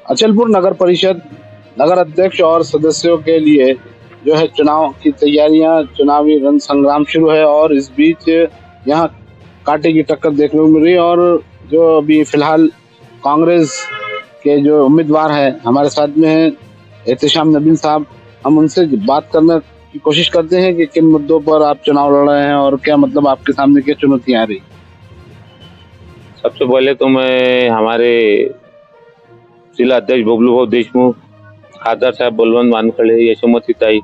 अचलपुर नगर परिषद नगर अध्यक्ष और सदस्यों के लिए जो है चुनाव की तैयारियां, चुनावी रण संग्राम शुरू है और इस बीच यहाँ कांटे की टक्कर देखने को मिल रही है। और जो अभी फिलहाल कांग्रेस के जो उम्मीदवार है हमारे साथ में है एहतेशाम नबील साहब, हम उनसे बात करने की कोशिश करते हैं कि किन मुद्दों पर आप चुनाव लड़ रहे हैं और क्या मतलब आपके सामने क्या चुनौतियां आ रही। सबसे पहले तो मैं हमारे जिला अध्यक्ष बबलू भाऊ देशमुख, खासदार साहब बलवंत वानखड़े, यशोमती ताई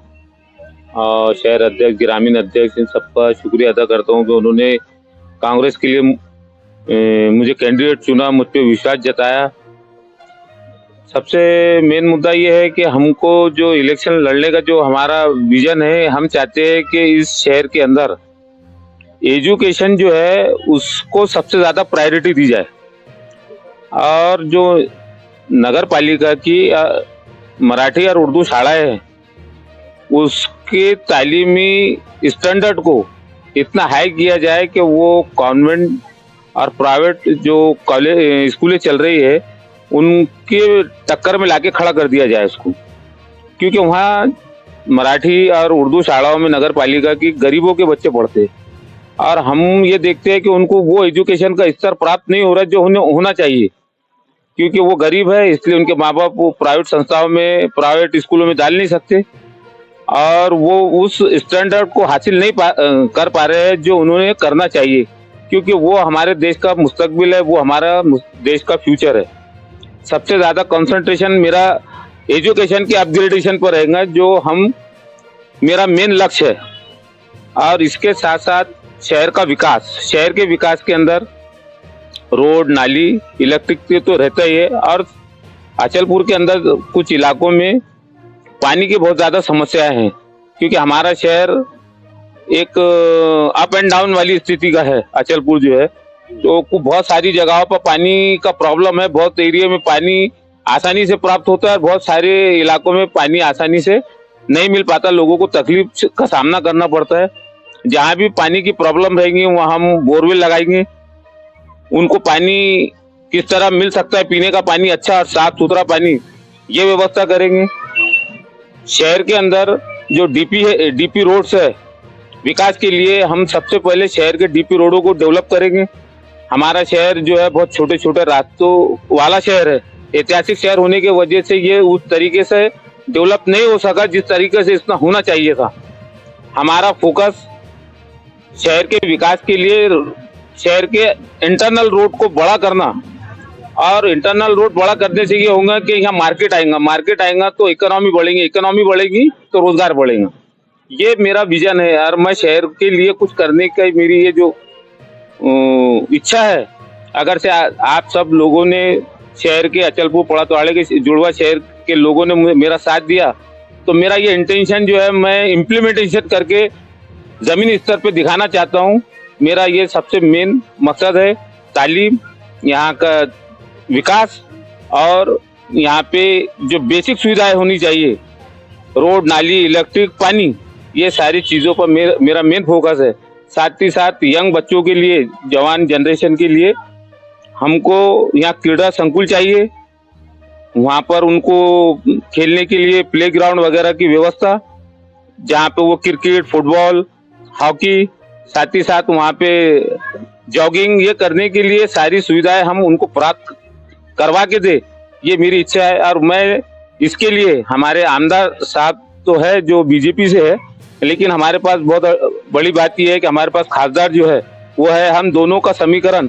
और शहर अध्यक्ष, ग्रामीण अध्यक्ष, इन सबका शुक्रिया अदा करता हूँ कि उन्होंने कांग्रेस के लिए मुझे कैंडिडेट चुना, मुझ पर विश्वास जताया। सबसे मेन मुद्दा ये है कि हमको जो इलेक्शन लड़ने का जो हमारा विजन है, हम चाहते हैं कि इस शहर के अंदर एजुकेशन जो है उसको सबसे ज्यादा प्रायोरिटी दी जाए और जो नगर पालिका की मराठी और उर्दू शालाएं हैं उसके तालीमी स्टैंडर्ड को इतना हाई किया जाए कि वो कॉन्वेंट और प्राइवेट जो कॉलेज स्कूलें चल रही है उनके टक्कर में लाके खड़ा कर दिया जाए उसको, क्योंकि वहाँ मराठी और उर्दू शालाओं में नगर पालिका की गरीबों के बच्चे पढ़ते हैं और हम ये देखते हैं कि उनको वो एजुकेशन का स्तर प्राप्त नहीं हो रहा जो उन्हें होना चाहिए, क्योंकि वो गरीब है इसलिए उनके माँ बाप वो प्राइवेट संस्थाओं में, प्राइवेट स्कूलों में डाल नहीं सकते और वो उस स्टैंडर्ड को हासिल नहीं कर पा रहे हैं जो उन्होंने करना चाहिए, क्योंकि वो हमारे देश का मुस्तकबिल है, वो हमारा देश का फ्यूचर है। सबसे ज्यादा कंसंट्रेशन मेरा एजुकेशन के अपग्रेडेशन पर रहेगा जो मेरा मेन लक्ष्य है और इसके साथ साथ शहर का विकास। शहर के विकास के अंदर रोड, नाली, इलेक्ट्रिक तो रहता ही है और अचलपुर के अंदर कुछ इलाकों में पानी की बहुत ज्यादा समस्याएं हैं, क्योंकि हमारा शहर एक अप एंड डाउन वाली स्थिति का है। अचलपुर जो है तो बहुत सारी जगहों पर पानी का प्रॉब्लम है, बहुत एरिया में पानी आसानी से प्राप्त होता है और बहुत सारे इलाकों में पानी आसानी से नहीं मिल पाता, लोगों को तकलीफ का सामना करना पड़ता है। जहाँ भी पानी की प्रॉब्लम रहेगी वहाँ हम बोरवेल लगाएंगे, उनको पानी किस तरह मिल सकता है, पीने का पानी अच्छा और साफ सुथरा पानी, ये व्यवस्था करेंगे। शहर के अंदर जो डीपी रोड्स है, विकास के लिए हम सबसे पहले शहर के डीपी रोडों को डेवलप करेंगे। हमारा शहर जो है बहुत छोटे छोटे रास्तों वाला शहर है, ऐतिहासिक शहर होने की वजह से ये उस तरीके से डेवलप नहीं हो सका जिस तरीके से इसका होना चाहिए था। हमारा फोकस शहर के विकास के लिए शहर के इंटरनल रोड को बड़ा करना, और इंटरनल रोड बड़ा करने से ये होगा कि यहाँ मार्केट आएगा तो इकोनॉमी बढ़ेगी तो रोजगार बढ़ेगा। ये मेरा विजन है और मैं शहर के लिए कुछ करने का मेरी ये जो इच्छा है। अगर से आप सब लोगों ने शहर के अचलपुर पड़ातवाड़े के जुड़वा शहर के लोगों ने मेरा साथ दिया तो मेरा ये इंटेंशन जो है मैं इम्प्लीमेंटेशन करके जमीनी स्तर पे दिखाना चाहता हूँ। मेरा ये सबसे मेन मकसद है, तालीम, यहाँ का विकास और यहाँ पे जो बेसिक सुविधाएं होनी चाहिए, रोड, नाली, इलेक्ट्रिक, पानी, ये सारी चीज़ों पर मेरा मेन फोकस है। साथ ही साथ यंग बच्चों के लिए, जवान जनरेशन के लिए हमको यहाँ क्रीड़ा संकुल चाहिए, वहाँ पर उनको खेलने के लिए प्लेग्राउंड वगैरह की व्यवस्था, जहाँ पे वो क्रिकेट, फुटबॉल, हॉकी, साथ ही साथ वहाँ पे जॉगिंग, ये करने के लिए सारी सुविधाएं हम उनको प्राप्त करवा के दे, ये मेरी इच्छा है। और मैं इसके लिए, हमारे आमदार साहब तो है जो बीजेपी से है, लेकिन हमारे पास बहुत बड़ी बात यह है कि हमारे पास खासदार जो है वो है, हम दोनों का समीकरण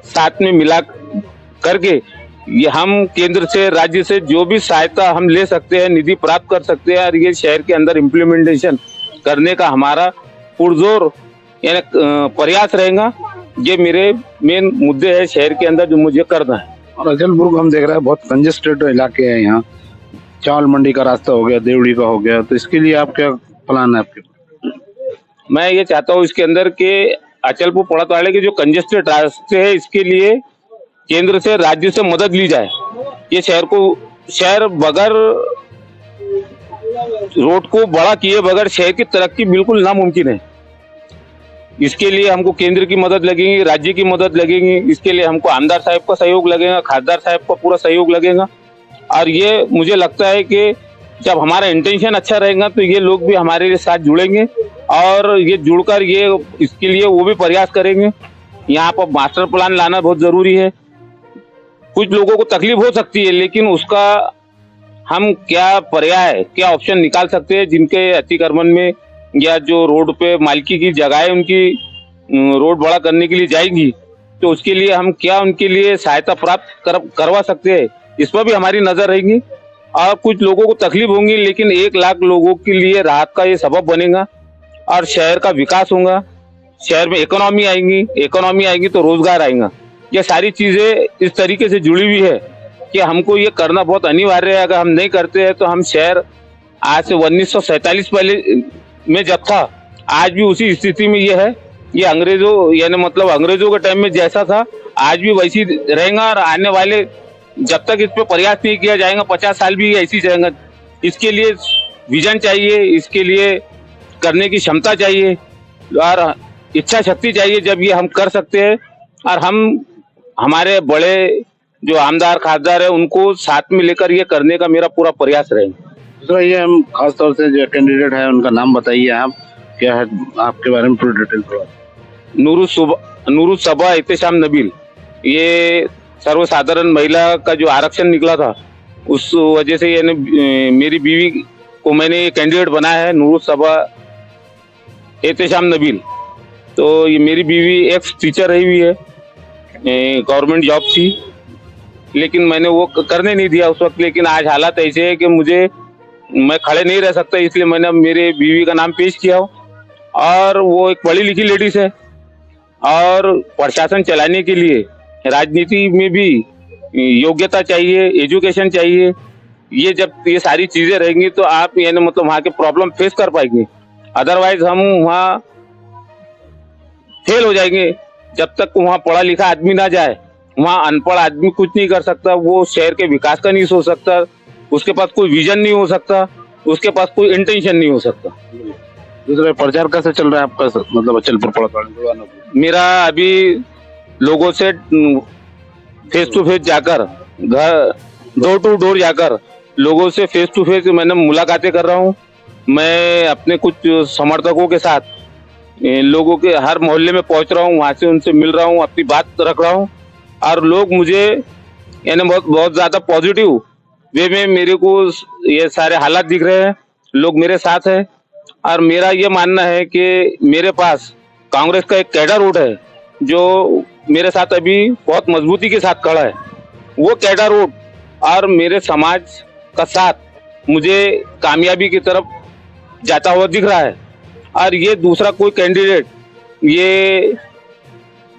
साथ में मिला करके ये हम केंद्र से, राज्य से जो भी सहायता हम ले सकते हैं, निधि प्राप्त कर सकते हैं और ये शहर के अंदर इम्प्लीमेंटेशन करने का हमारा पुरजोर यानी प्रयास रहेगा। ये मेरे मेन मुद्दे है शहर के अंदर जो मुझे करना है। और अचलपुर को हम देख रहे हैं बहुत कंजेस्टेड इलाके हैं, यहाँ चावल मंडी का रास्ता हो गया, देवड़ी का हो गया, तो इसके लिए आप क्या प्लान है आपके? मैं ये चाहता हूँ इसके अंदर के अचलपुर पड़ातवाड़े के जो कंजेस्टेड रास्ते है इसके लिए केंद्र से, राज्य से मदद ली जाए। ये शहर बगैर रोड को बड़ा किए बगैर शहर की तरक्की बिल्कुल नामुमकिन है। इसके लिए हमको केंद्र की मदद लगेगी, राज्य की मदद लगेगी, इसके लिए हमको आमदार साहब का सहयोग लगेगा, खासदार साहब का पूरा सहयोग लगेगा। और ये मुझे लगता है कि जब हमारा इंटेंशन अच्छा रहेगा तो ये लोग भी हमारे साथ जुड़ेंगे और ये जुड़कर ये इसके लिए वो भी प्रयास करेंगे। यहाँ पर मास्टर प्लान लाना बहुत जरूरी है। कुछ लोगों को तकलीफ हो सकती है, लेकिन उसका हम क्या पर्याय, क्या ऑप्शन निकाल सकते हैं जिनके अतिक्रमण में या जो रोड पे मालिकी की जगह है उनकी रोड बड़ा करने के लिए जाएंगी, तो उसके लिए हम क्या उनके लिए सहायता प्राप्त करवा सकते हैं, इस पर भी हमारी नजर रहेगी। और कुछ लोगों को तकलीफ होंगी, लेकिन 1 लाख लोगों के लिए राहत का ये सबब बनेगा और शहर का विकास होगा। शहर में इकोनॉमी आएगी तो रोजगार आएगा। ये सारी चीजें इस तरीके से जुड़ी हुई है कि हमको ये करना बहुत अनिवार्य है। अगर हम नहीं करते हैं तो हम शहर आज से 1947 पहले में जब था, आज भी उसी स्थिति में ये है। ये अंग्रेजों यानी मतलब अंग्रेजों के टाइम में जैसा था आज भी वैसी रहेगा। और आने वाले जब तक इस पे प्रयास नहीं किया जाएगा 50 साल भी ऐसी रहेगा। इसके लिए विजन चाहिए, इसके लिए करने की क्षमता चाहिए और इच्छा शक्ति चाहिए। जब ये हम कर सकते हैं और हम हमारे बड़े जो आमदार खासदार है उनको साथ में लेकर ये करने का मेरा पूरा प्रयास रहेगा। दूसरा ये हम खासतौर से जो कैंडिडेट है उनका नाम बताइए, आप क्या है आपके बारे में पूरी डिटेल थोड़ा। नूरुस सबा एहतेशाम नबील, ये सर्वसाधारण महिला का जो आरक्षण निकला था उस वजह से यानी मेरी बीवी को मैंने कैंडिडेट बनाया है, नूरुस सबा एहतेशाम नबील। तो ये मेरी बीवी एक्स टीचर रही हुई है, गवर्नमेंट जॉब थी, लेकिन मैंने वो करने नहीं दिया उस वक्त। लेकिन आज हालात ऐसे है कि मैं खड़े नहीं रह सकता, इसलिए मैंने मेरे बीवी का नाम पेश किया। और वो एक पढ़ी लिखी लेडीज है और प्रशासन चलाने के लिए राजनीति में भी योग्यता चाहिए, एजुकेशन चाहिए। ये जब ये सारी चीजें रहेंगी तो आप यानी मतलब वहाँ के प्रॉब्लम फेस कर पाएंगे। अदरवाइज हम वहाँ फेल हो जाएंगे। जब तक वहाँ पढ़ा लिखा आदमी ना जाए, वहाँ अनपढ़ आदमी कुछ नहीं कर सकता। वो शहर के विकास का नहीं सोच सकता, उसके पास कोई विजन नहीं हो सकता, उसके पास कोई इंटेंशन नहीं हो सकता। दूसरा प्रचार कैसे चल रहा है आपका, मतलब अचलपुर पड़ोस? मेरा अभी लोगों से फेस टू फेस जाकर, घर डोर टू डोर जाकर लोगों से फेस टू फेस मैंने मुलाकातें कर रहा हूँ। मैं अपने कुछ समर्थकों के साथ लोगों के हर मोहल्ले में पहुंच रहा हूँ, वहां से उनसे मिल रहा हूँ, अपनी बात रख रहा हूँ। और लोग मुझे यानी बहुत ज्यादा पॉजिटिव वे में मेरे को ये सारे हालात दिख रहे हैं, लोग मेरे साथ हैं। और मेरा ये मानना है कि मेरे पास कांग्रेस का एक कैडर वोट है जो मेरे साथ अभी बहुत मजबूती के साथ खड़ा है। वो कैडर वोट और मेरे समाज का साथ मुझे कामयाबी की तरफ जाता हुआ दिख रहा है। और ये दूसरा कोई कैंडिडेट, ये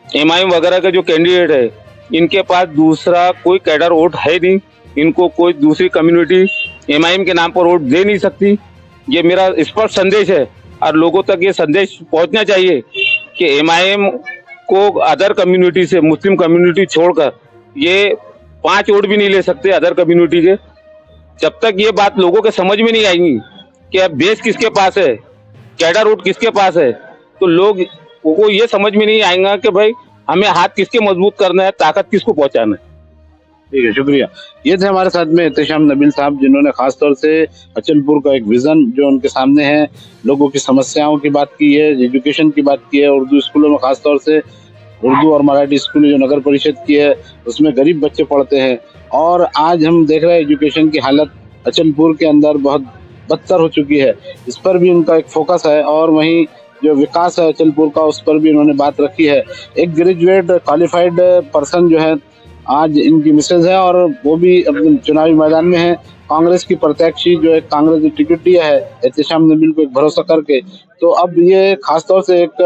एमआईएम वगैरह का जो कैंडिडेट है, इनके पास दूसरा कोई कैडर वोट है नहीं। इनको कोई दूसरी कम्युनिटी एमआईएम के नाम पर वोट दे नहीं सकती। ये मेरा स्पष्ट संदेश है और लोगों तक ये संदेश पहुंचना चाहिए कि एमआईएम को अदर कम्युनिटी से, मुस्लिम कम्युनिटी छोड़कर ये 5 वोट भी नहीं ले सकते अदर कम्युनिटी के। जब तक ये बात लोगों के समझ में नहीं आएगी कि अब बेस किसके पास है, कैडर वोट किसके पास है, तो लोग को ये समझ में नहीं आएगा कि भाई हमें हाथ किसके मजबूत करना है, ताकत किसको पहुंचाना है। ठीक है, शुक्रिया। ये थे हमारे साथ में एहतेशाम नबील साहब, जिन्होंने खासतौर से अचलपुर का एक विजन जो उनके सामने है, लोगों की समस्याओं की बात की है, एजुकेशन की बात की है। उर्दू स्कूलों में खासतौर से उर्दू और मराठी स्कूल जो नगर परिषद की है उसमें गरीब बच्चे पढ़ते हैं। और आज हम देख रहे हैं एजुकेशन की हालत अचलपुर के अंदर बहुत बदतर हो चुकी है, इस पर भी उनका एक फोकस है। और वहीं जो विकास है अचलपुर का, उस पर भी उन्होंने बात रखी है। एक ग्रेजुएट क्वालिफाइड पर्सन जो है आज इनकी मिसेज है और वो भी अपने चुनावी मैदान में है। कांग्रेस की प्रत्याशी जो है, कांग्रेस ने टिकट दिया है एहतेशाम नबील को एक भरोसा करके। तो अब ये खासतौर से एक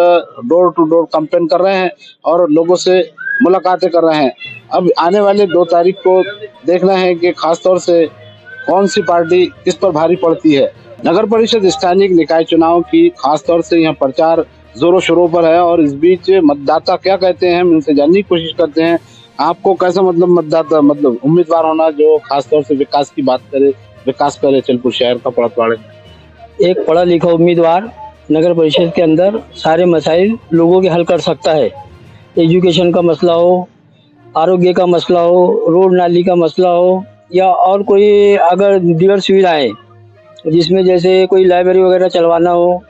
डोर टू डोर कैंपेन कर रहे हैं और लोगों से मुलाकातें कर रहे हैं। अब आने वाले 2 तारीख को देखना है कि खासतौर से कौन सी पार्टी किस पर भारी पड़ती है। नगर परिषद स्थानीय निकाय चुनाव की खासतौर से यहाँ प्रचार जोरों शोरों पर है और इस बीच मतदाता क्या कहते हैं हम इनसे जानने की कोशिश करते हैं। आपको कैसा मतदाता उम्मीदवार होना जो खासतौर से विकास की बात करे, विकास करे अचलपुर शहर का पड़ोस वाले? एक पढ़ा लिखा उम्मीदवार नगर परिषद के अंदर सारे मसाइल लोगों के हल कर सकता है। एजुकेशन का मसला हो, आरोग्य का मसला हो, रोड नाली का मसला हो, या और कोई अगर दीगर सुविधाएं जिसमें जैसे कोई लाइब्रेरी वगैरह चलवाना हो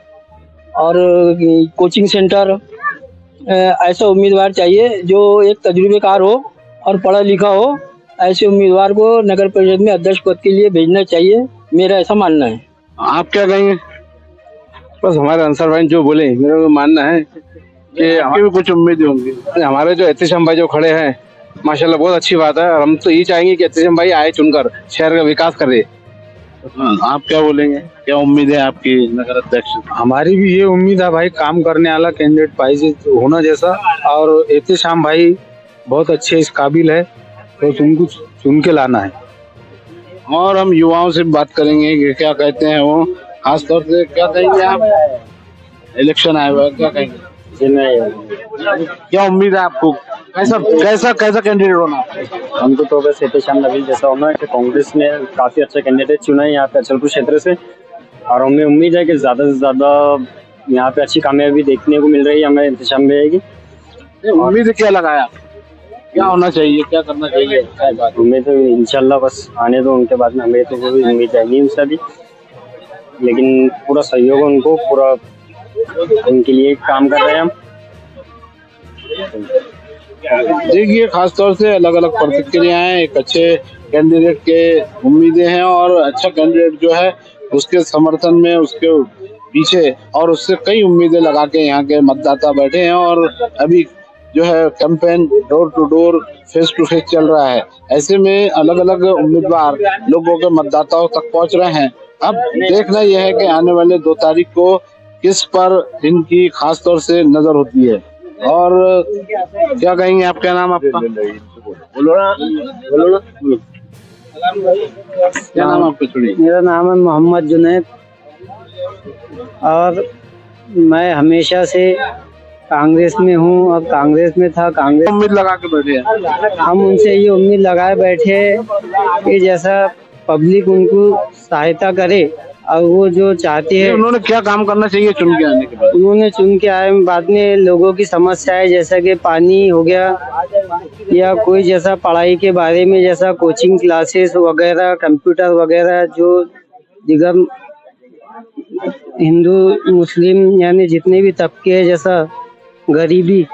और कोचिंग सेंटर, ऐसा उम्मीदवार चाहिए जो एक तजुर्बेकार हो और पढ़ा लिखा हो। ऐसे उम्मीदवार को नगर परिषद में अध्यक्ष पद के लिए भेजना चाहिए, मेरा ऐसा मानना है। आप क्या कहेंगे? बस हमारे अंसर भाई जो बोले मेरा तो मानना है कि आपकी भी कुछ उम्मीदें होंगी। हमारे जो एहतेशाम भाई जो खड़े हैं माशाल्लाह बहुत अच्छी बात है। और हम तो ये चाहेंगे कि एहतेशाम भाई आए चुनकर शहर का विकास करे। आप क्या बोलेंगे? क्या उम्मीद है आपकी नगर अध्यक्ष? हमारी भी ये उम्मीद है भाई, काम करने वाला कैंडिडेट भाई होना जैसा। और एहतेशाम भाई बहुत अच्छे इस काबिल है, तो उनको चुन के लाना है। और हम युवाओं से बात करेंगे कि क्या कहते हैं वो, खासतौर से क्या कहेंगे आप? इलेक्शन आया हुआ है, क्या कहेंगे? क्या उम्मीद है आपको? कैसा कैसा कैसा कैंडिडेट होना? हमको तो बस एहतेशाम नबील जैसा होना है कि कांग्रेस ने काफी अच्छा कैंडिडेट चुना है यहाँ पे अचलपुर क्षेत्र से, और हमें उम्मीद है कि ज्यादा से ज्यादा यहाँ पे अच्छी कामयाबी देखने को मिल रही है हमें एहतेशाम भाई की। उम्मीद क्या लगाया? क्या होना चाहिए, क्या करना चाहिए? क्या बात? उम्मीद है इंशाल्लाह बस आने दो उनके बाद में, हमें तो कोई उम्मीद है नहीं उनसे भी, लेकिन पूरा सहयोग है उनको, पूरा उनके लिए काम कर रहे हैं हम। देखिए, खासतौर से अलग अलग प्रतिक्रियाएं, एक अच्छे कैंडिडेट के उम्मीदें हैं और अच्छा कैंडिडेट जो है उसके समर्थन में, उसके पीछे और उससे कई उम्मीदें लगा के यहाँ के मतदाता बैठे हैं। और अभी जो है campaign door to door, face to face चल रहा है। ऐसे में अलग अलग उम्मीदवार लोगों के मतदाताओं तक पहुंच रहे हैं। अब देखना यह है कि आने वाले 2 तारीख को किस पर इनकी खासतौर से नजर होती है। और क्या कहेंगे आप? क्या नाम आपका? बोलो ना, बोलो ना, बोलो। क्या नाम आपका? छोड़िए। मेरा नाम है मोहम्मद जुनैद, और मैं हमेशा से कांग्रेस में हूँ और कांग्रेस में था। कांग्रेस उम्मीद लगा के बैठे हैं। हम उनसे ये उम्मीद लगाए बैठे कि जैसा पब्लिक उनको सहायता करे, और वो जो चाहते हैं उन्होंने क्या काम करना चाहिए चुन के आने के बाद? उन्होंने चुन के आए बाद में लोगों की समस्याएं जैसा कि पानी हो गया, या कोई जैसा पढ़ाई के बारे में जैसा कोचिंग क्लासेस वगैरह, कंप्यूटर वगैरह, जो दिगर हिंदू मुस्लिम यानी जितने भी तबके हैं, जैसा गरीबी,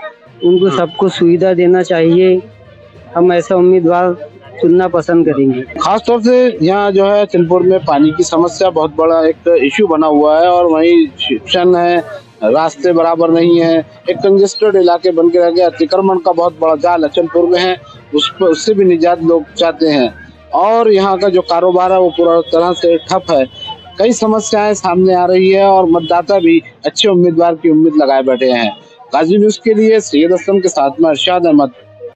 उनको सबको सुविधा देना चाहिए। हम ऐसा उम्मीदवार चुनना पसंद करेंगे। खासतौर से यहाँ जो है चंदपुर में पानी की समस्या बहुत बड़ा एक इश्यू बना हुआ है, और वहीं शिक्षण है, रास्ते बराबर नहीं है, एक कंजेस्टेड इलाके बन के रह गया। अतिक्रमण का बहुत बड़ा जाल चंदपुर में है, उससे भी निजात लोग चाहते हैं। और यहाँ का जो कारोबार है वो पूरा तरह से ठप है। कई समस्याएं सामने आ रही है और मतदाता भी अच्छे उम्मीदवार की उम्मीद लगाए बैठे हैं। गाजी न्यूज के लिए सैयद असलम के साथ में अरशाद अहमद,